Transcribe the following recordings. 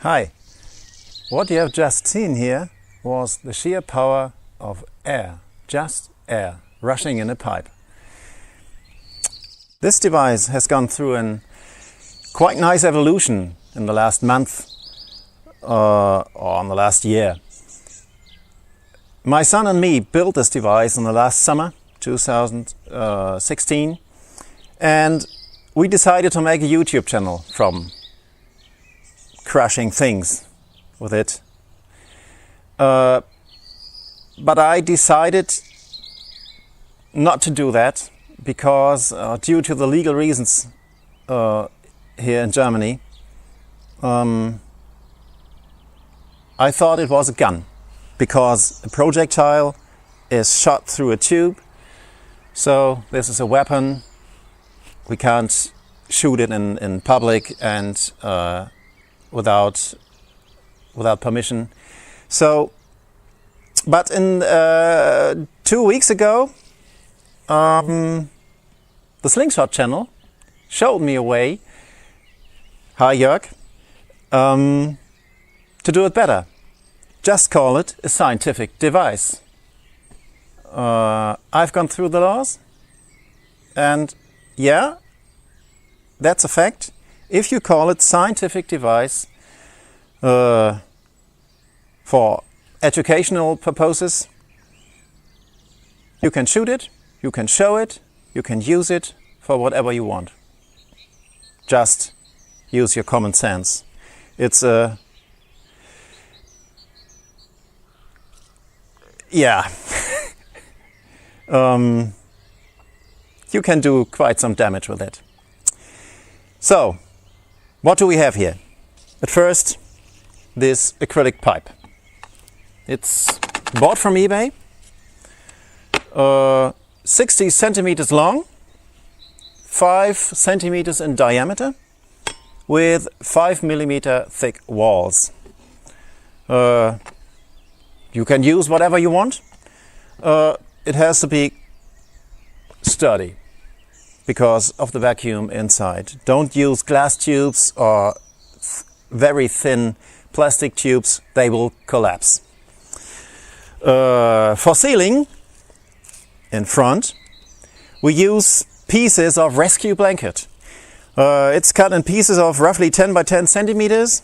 Hi, what you have just seen here was the sheer power of air, just air, rushing in a pipe. This device has gone through a quite nice evolution in the last month or in the last year. My son and me built this device in the last summer, 2016, and we decided to make a YouTube channel from crushing things with it. But I decided not to do that because due to the legal reasons here in Germany, I thought it was a gun, because a projectile is shot through a tube, so this is a weapon. We can't shoot it in public and without permission. So, but in 2 weeks ago, the Slingshot channel showed me a way, hi Jörg, to do it better. Just call it a scientific device. I've gone through the laws, and yeah, that's a fact. If you call it scientific device for educational purposes, you can shoot it, you can show it, you can use it for whatever you want. Just use your common sense. It's a yeah. You can do quite some damage with it. So, what do we have here? At first, this acrylic pipe. It's bought from eBay, 60 centimeters long, 5 centimeters in diameter, with 5 millimeter thick walls. You can use whatever you want. It has to be sturdy because of the vacuum inside. Don't use glass tubes or very thin plastic tubes, they will collapse. For sealing in front, we use pieces of rescue blanket. It's cut in pieces of roughly 10 by 10 centimeters.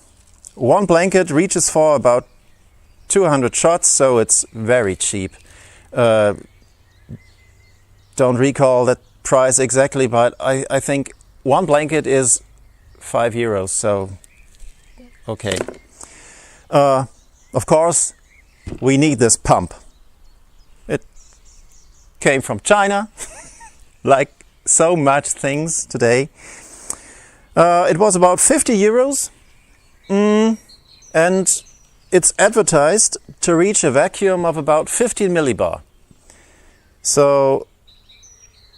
One blanket reaches for about 200 shots, so it's very cheap. Don't recall that price exactly, but I think one blanket is €5, so okay. Of course, we need this pump. It came from China, like so much things today. It was about €50, and it's advertised to reach a vacuum of about 15 millibar. So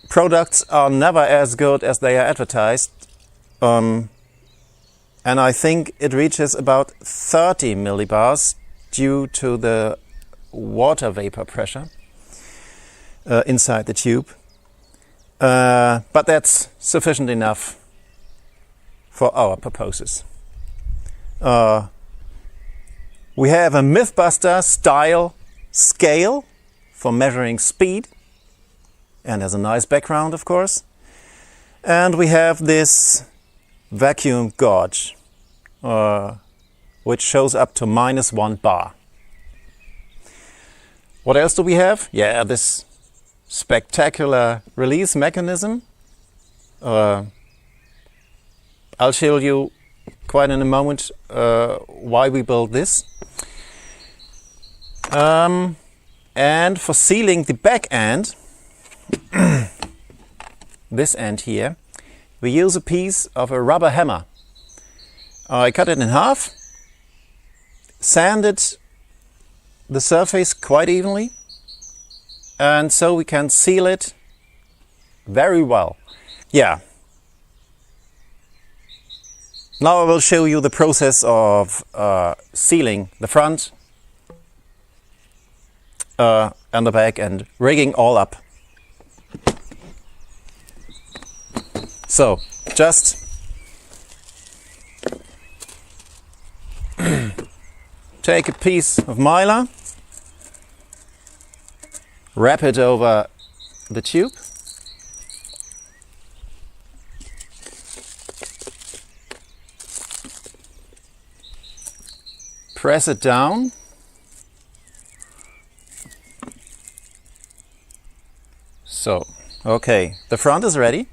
products are never as good as they are advertised, and I think it reaches about 30 millibars due to the water vapor pressure inside the tube. But that's sufficient enough for our purposes. We have a Mythbuster style scale for measuring speed, and has a nice background, of course. And we have this vacuum gauge, which shows up to -1 bar. What else do we have? Yeah, this spectacular release mechanism. I'll show you quite in a moment why we built this. And for sealing the back end, this end here, we use a piece of a rubber hammer. I cut it in half, sanded the surface quite evenly, and so we can seal it very well. Yeah. Now I will show you the process of sealing the front and the back and rigging all up. So just take a piece of mylar, wrap it over the tube, press it down, so okay, the front is ready.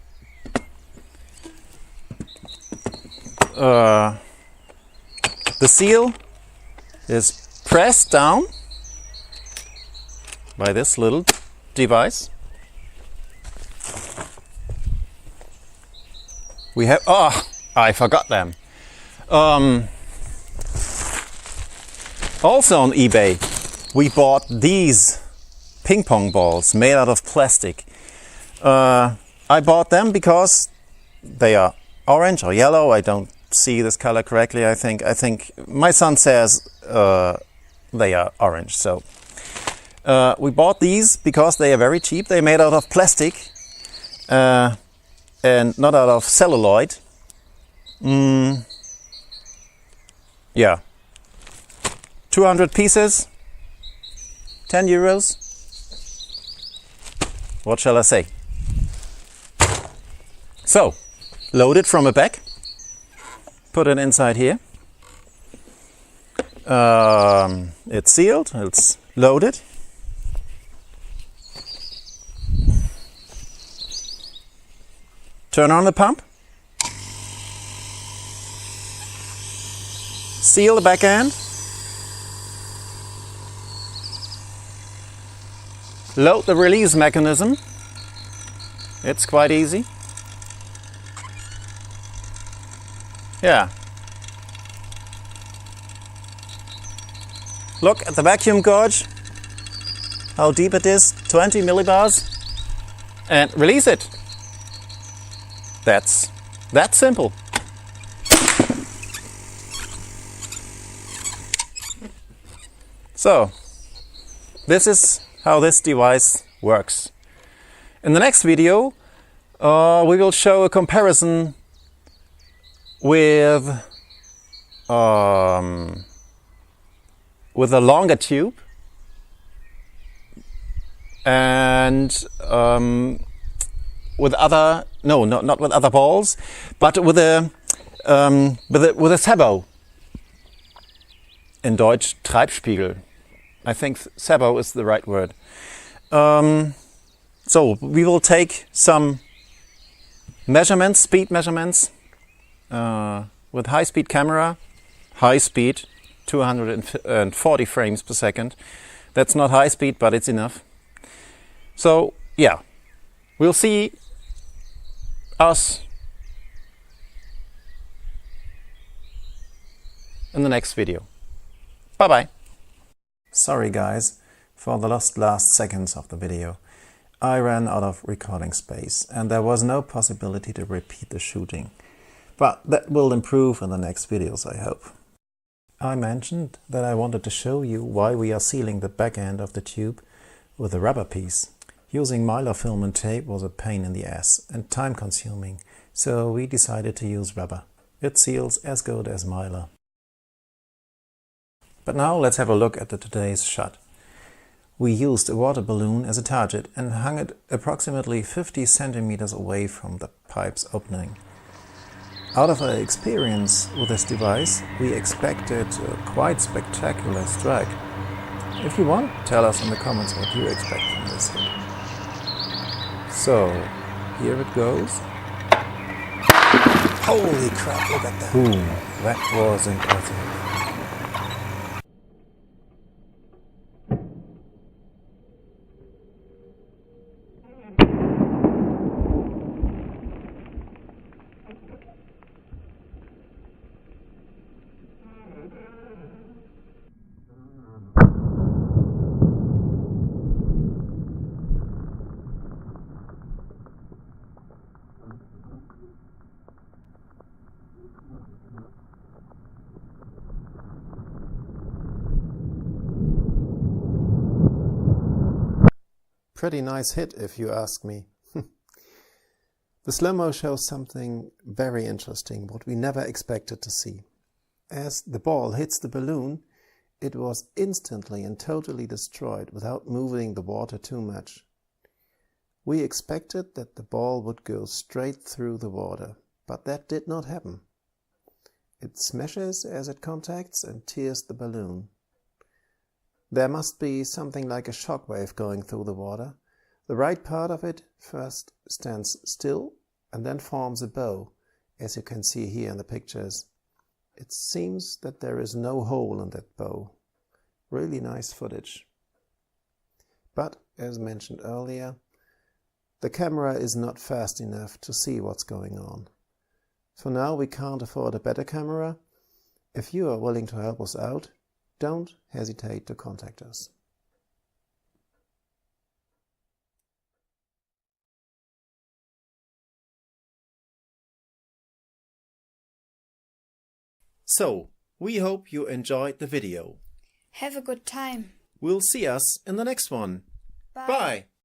The seal is pressed down by this little device. We have, I forgot them. Also on eBay, we bought these ping pong balls made out of plastic. I bought them because they are orange or yellow. I don't see this color correctly. I think my son says they are orange. So we bought these because they are very cheap. They're made out of plastic and not out of celluloid. Yeah, 200 pieces, 10 euros. What shall I say? So, load it from a bag. Put it inside here. It's sealed, it's loaded. Turn on the pump. Seal the back end. Load the release mechanism. It's quite easy. Yeah. Look at the vacuum gauge, how deep it is, 20 millibars, and release it. That's that simple. So, this is how this device works. In the next video, we will show a comparison with a longer tube and with other, no, not with other balls, but with a Sabot. In Deutsch Treibspiegel. I think Sabot is the right word. So we will take some measurements, speed measurements, with high-speed camera, high speed, 240 frames per second. That's not high speed, but it's enough. So yeah, we'll see us in the next video. Bye bye. Sorry guys for the last seconds of the video. I ran out of recording space and there was no possibility to repeat the shooting. But that will improve in the next videos, I hope. I mentioned that I wanted to show you why we are sealing the back end of the tube with a rubber piece. Using mylar film and tape was a pain in the ass and time consuming, so we decided to use rubber. It seals as good as mylar. But now let's have a look at today's shot. We used a water balloon as a target and hung it approximately 50 centimeters away from the pipe's opening. Out of our experience with this device, we expected a quite spectacular strike. If you want, tell us in the comments what you expect from this hit. So, here it goes. Holy crap, look at that! Boom, that was impressive. Pretty nice hit, if you ask me. The slow-mo shows something very interesting, what we never expected to see. As the ball hits the balloon, it was instantly and totally destroyed without moving the water too much. We expected that the ball would go straight through the water, but that did not happen. It smashes as it contacts and tears the balloon. There must be something like a shock wave going through the water. The right part of it first stands still and then forms a bow, as you can see here in the pictures. It seems that there is no hole in that bow. Really nice footage. But, as mentioned earlier, the camera is not fast enough to see what's going on. For now we can't afford a better camera. If you are willing to help us out, don't hesitate to contact us. So, we hope you enjoyed the video. Have a good time. We'll see us in the next one. Bye. Bye.